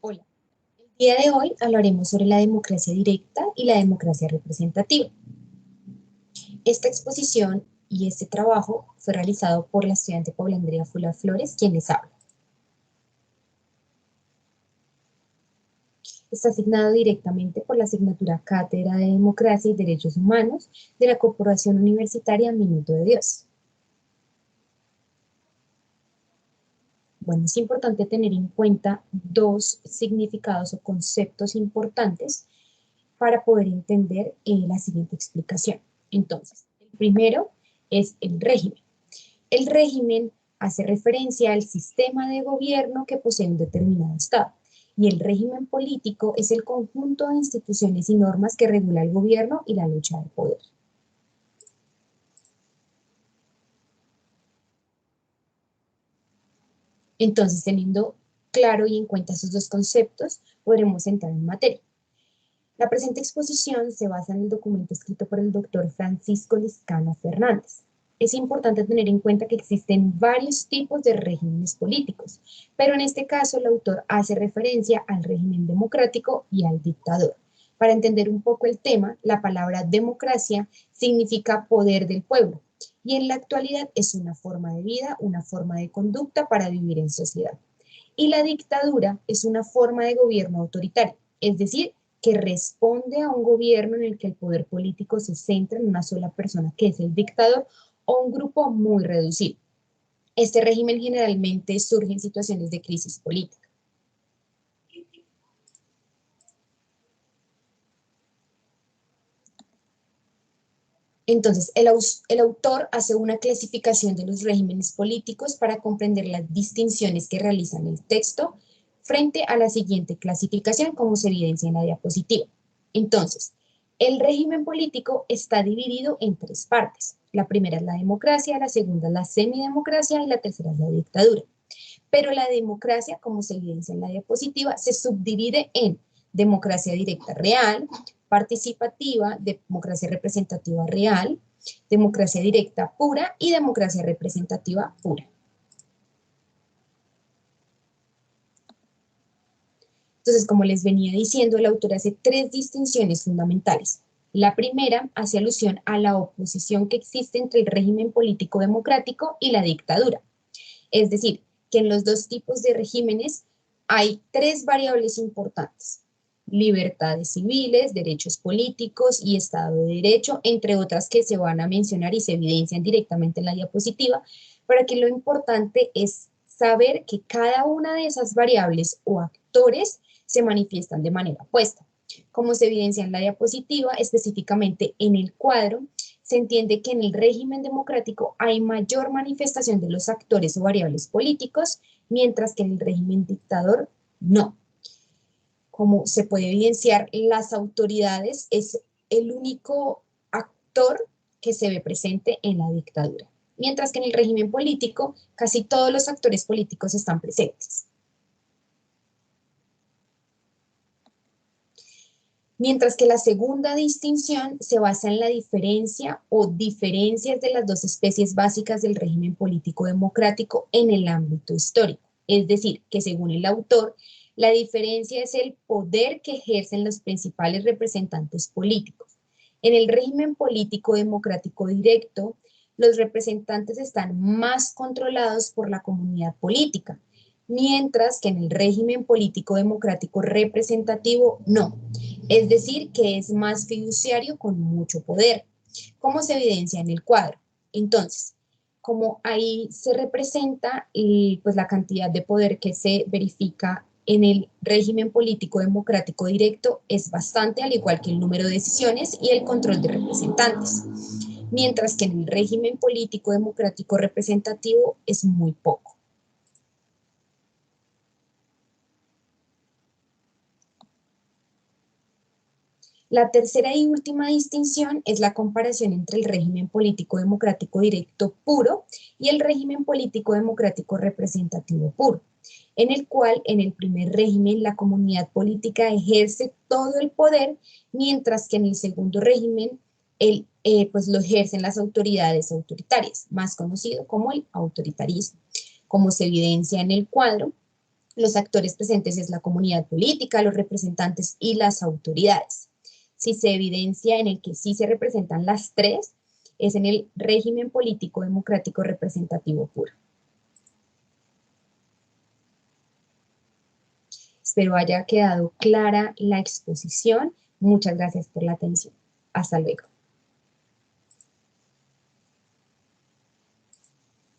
Hola, el día de hoy hablaremos sobre la democracia directa y la democracia representativa. Esta exposición y este trabajo fue realizado por la estudiante Paula Andrea Fula Flores, quien les habla. Está asignado directamente por la asignatura Cátedra de Democracia y Derechos Humanos de la Corporación Universitaria Minuto de Dios. Bueno, es importante tener en cuenta dos significados o conceptos importantes para poder entender la siguiente explicación. Entonces, el primero es el régimen. El régimen hace referencia al sistema de gobierno que posee un determinado Estado. Y el régimen político es el conjunto de instituciones y normas que regula el gobierno y la lucha de poder. Entonces, teniendo claro y en cuenta esos dos conceptos, podremos entrar en materia. La presente exposición se basa en el documento escrito por el doctor Francisco Lizcano Fernández. Es importante tener en cuenta que existen varios tipos de regímenes políticos, pero en este caso el autor hace referencia al régimen democrático y al dictador. Para entender un poco el tema, la palabra democracia significa poder del pueblo y en la actualidad es una forma de vida, una forma de conducta para vivir en sociedad. Y la dictadura es una forma de gobierno autoritario, es decir, que responde a un gobierno en el que el poder político se centra en una sola persona, que es el dictador, o un grupo muy reducido. Este régimen generalmente surge en situaciones de crisis política. Entonces, el autor hace una clasificación de los regímenes políticos para comprender las distinciones que realizan el texto frente a la siguiente clasificación, como se evidencia en la diapositiva. Entonces, el régimen político está dividido en tres partes. La primera es la democracia, la segunda es la semidemocracia y la tercera es la dictadura. Pero la democracia, como se evidencia en la diapositiva, se subdivide en democracia directa real, participativa, democracia representativa real, democracia directa pura y democracia representativa pura. Entonces, como les venía diciendo, el autor hace tres distinciones fundamentales. La primera hace alusión a la oposición que existe entre el régimen político democrático y la dictadura. Es decir, que en los dos tipos de regímenes hay tres variables importantes: libertades civiles, derechos políticos y Estado de Derecho, entre otras que se van a mencionar y se evidencian directamente en la diapositiva, para que lo importante es saber que cada una de esas variables o actores se manifiestan de manera opuesta. Como se evidencia en la diapositiva, específicamente en el cuadro, se entiende que en el régimen democrático hay mayor manifestación de los actores o variables políticos, mientras que en el régimen dictador no. Como se puede evidenciar, las autoridades es el único actor que se ve presente en la dictadura, mientras que en el régimen político casi todos los actores políticos están presentes. Mientras que la segunda distinción se basa en la diferencia o diferencias de las dos especies básicas del régimen político democrático en el ámbito histórico. Es decir, que según el autor, la diferencia es el poder que ejercen los principales representantes políticos. En el régimen político democrático directo, los representantes están más controlados por la comunidad política, mientras que en el régimen político democrático representativo no. Es decir, que es más fiduciario con mucho poder, como se evidencia en el cuadro. Entonces, como ahí se representa pues la cantidad de poder que se verifica en el régimen político democrático directo es bastante, al igual que el número de decisiones y el control de representantes, mientras que en el régimen político democrático representativo es muy poco. La tercera y última distinción es la comparación entre el régimen político democrático directo puro y el régimen político democrático representativo puro, en el cual en el primer régimen la comunidad política ejerce todo el poder, mientras que en el segundo régimen pues lo ejercen las autoridades autoritarias, más conocido como el autoritarismo. Como se evidencia en el cuadro, Los actores presentes es la comunidad política, los representantes y las autoridades. Si se evidencia en el que sí se representan las tres, es en el régimen político democrático representativo puro. Espero haya quedado clara la exposición. Muchas gracias por la atención. Hasta luego.